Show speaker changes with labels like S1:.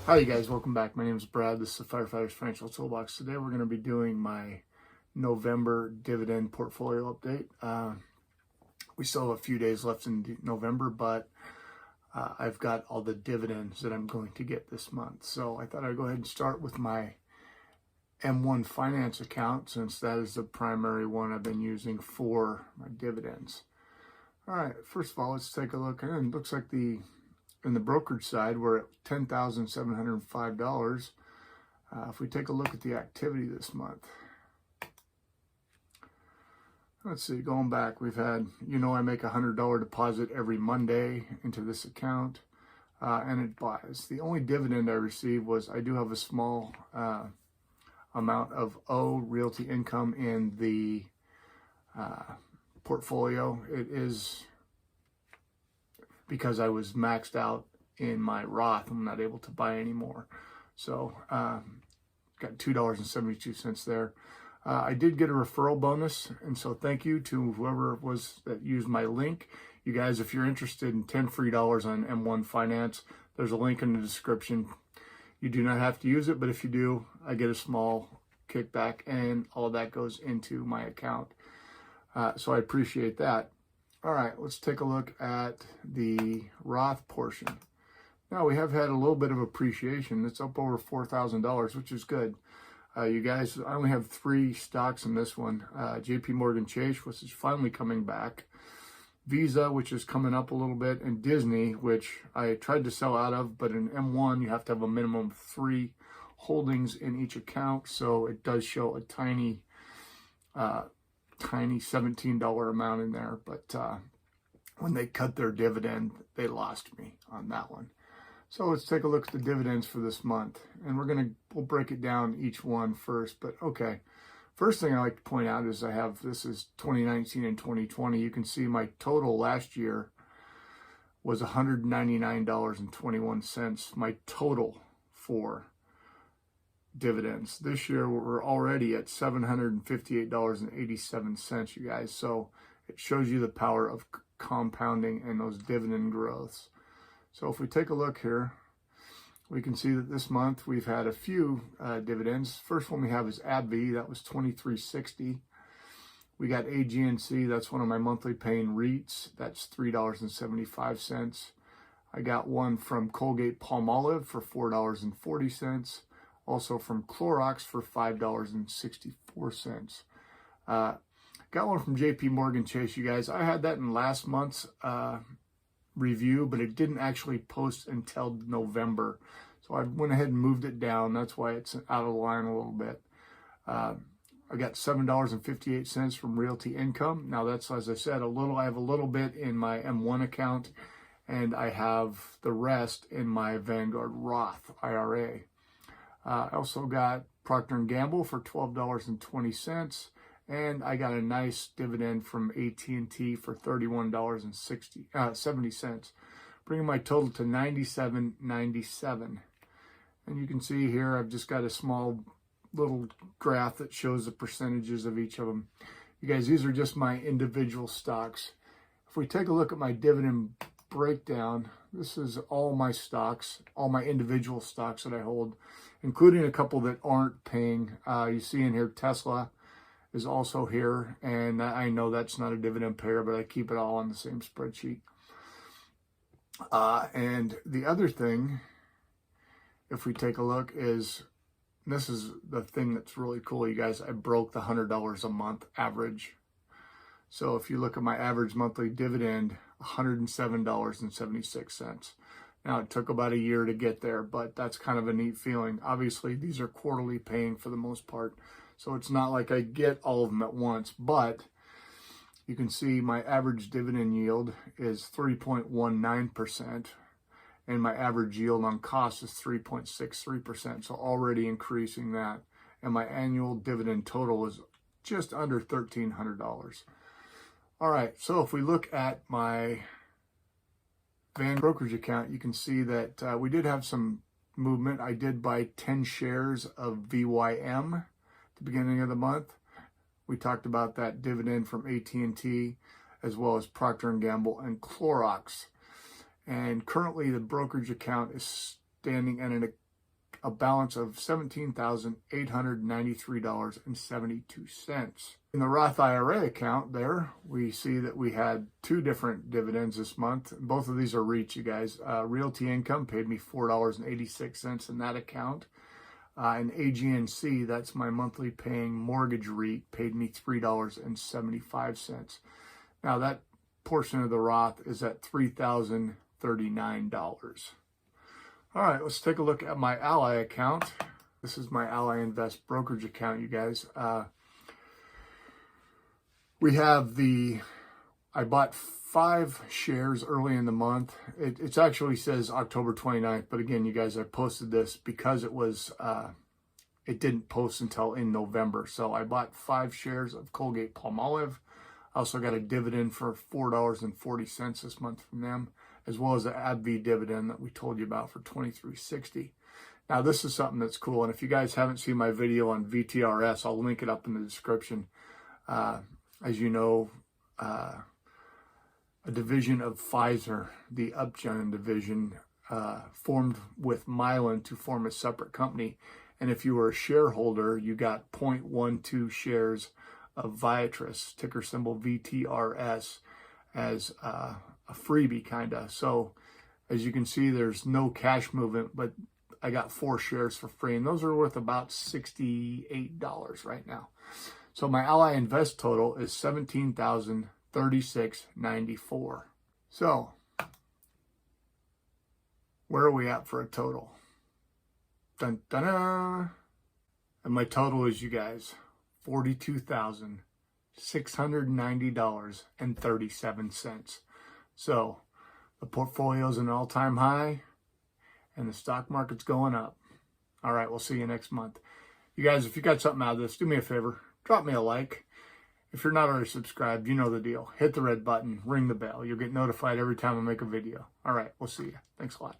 S1: Hi, you guys. Welcome back. My name is Brad. This is the Firefighters Financial Toolbox. Today, we're going to be doing my November dividend portfolio update. We still have a few days left in November, but I've got all the dividends that I'm going to get this month. So I thought I'd go ahead and start with my M1 Finance account, since that is the primary one I've been using for my dividends. All right. First of all, let's take a look. And it looks like in the brokerage side, we're at $10,705. If we take a look at the activity this month, let's see, going back, we've had, I make a $100 deposit every Monday into this account, and it buys. The only dividend I received was I do have a small amount of realty income in the portfolio. It is because I was maxed out in my Roth. I'm not able to buy anymore. So got $2.72 there. I did get a referral bonus, and so thank you to whoever it was that used my link. You guys, if you're interested in $10 free on M1 Finance, there's a link in the description. You do not have to use it, but if you do, I get a small kickback, and all of that goes into my account. So I appreciate that. All right, let's take a look at the Roth portion. Now, we have had a little bit of appreciation. It's up over $4,000, which is good. You guys, I only have 3 stocks in this one. JP Chase, which is finally coming back. Visa, which is coming up a little bit. And Disney, which I tried to sell out of, but in M1, you have to have a minimum of 3 holdings in each account. So it does show a tiny $17 amount in there, but when they cut their dividend, they lost me on that one. So let's take a look at the dividends for this month, and we'll break it down each one first. But okay, first thing I like to point out is this is 2019 and 2020. You can see my total last year was $199.21. My total for dividends. This year, we're already at $758.87, you guys. So it shows you the power of compounding and those dividend growths. So if we take a look here, we can see that this month we've had a few dividends. First one we have is AbbVie. That was $23.60. We got AGNC. That's one of my monthly paying REITs. That's $3.75. I got one from Colgate Palmolive for $4.40. Also from Clorox for $5.64. Got one from JP Chase, you guys. I had that in last month's review, but it didn't actually post until November. So I went ahead and moved it down. That's why it's out of line a little bit. I got $7.58 from Realty Income. Now that's, as I said, I have a little bit in my M1 account, and I have the rest in my Vanguard Roth IRA. I also got Procter & Gamble for $12.20, and I got a nice dividend from AT&T for $31.70, bringing my total to $97.97. And you can see here I've just got a small little graph that shows the percentages of each of them. You guys, these are just my individual stocks. If we take a look at my dividend breakdown, this is all my stocks, all my individual stocks that I hold, including a couple that aren't paying. You see in here, Tesla is also here, and I know that's not a dividend payer, but I keep it all on the same spreadsheet. And the other thing, if we take a look, is this is the thing that's really cool, you guys. I broke the $100 a month average. So if you look at my average monthly dividend, $107.76. Now, it took about a year to get there, but that's kind of a neat feeling. Obviously, these are quarterly paying for the most part, so it's not like I get all of them at once, but you can see my average dividend yield is 3.19%, and my average yield on cost is 3.63%, so already increasing that. And my annual dividend total is just under $1,300. All right, so if we look at my Brokerage Account, you can see that we did have some movement. I did buy 10 shares of VYM at the beginning of the month. We talked about that dividend from AT&T, as well as Procter & Gamble and Clorox. And currently the brokerage account is standing at an a balance of $17,893.72. In the Roth IRA account there, we see that we had two different dividends this month. Both of these are REITs, you guys. Realty Income paid me $4.86 in that account. And AGNC, that's my monthly paying mortgage REIT, paid me $3.75. Now that portion of the Roth is at $3,039. All right, let's take a look at my Ally account. This is my Ally Invest brokerage account, you guys. I bought 5 shares early in the month. It actually says October 29th, but again, you guys, I posted this because it didn't post until in November. So I bought 5 shares of Colgate-Palmolive. I also got a dividend for $4.40 this month from them, as well as the AbbVie dividend that we told you about for $23.60. Now, this is something that's cool, and if you guys haven't seen my video on VTRS, I'll link it up in the description. As you know, a division of Pfizer, the Upjohn division, formed with Mylan to form a separate company. And if you were a shareholder, you got 0.12 shares of Viatris, ticker symbol VTRS, as a freebie kind of. So as you can see, there's no cash movement, but I got 4 shares for free, and those are worth about $68 right now. So my Ally Invest total is $17,036.94. So where are we at for a total? Dun, dun, dun. And my total is, you guys, $42,690.37. So the portfolio is an all-time high, and the stock market's going up. All right, we'll see you next month. You guys, if you got something out of this, do me a favor. Drop me a like. If you're not already subscribed, you know the deal. Hit the red button, ring the bell. You'll get notified every time I make a video. All right, we'll see you. Thanks a lot.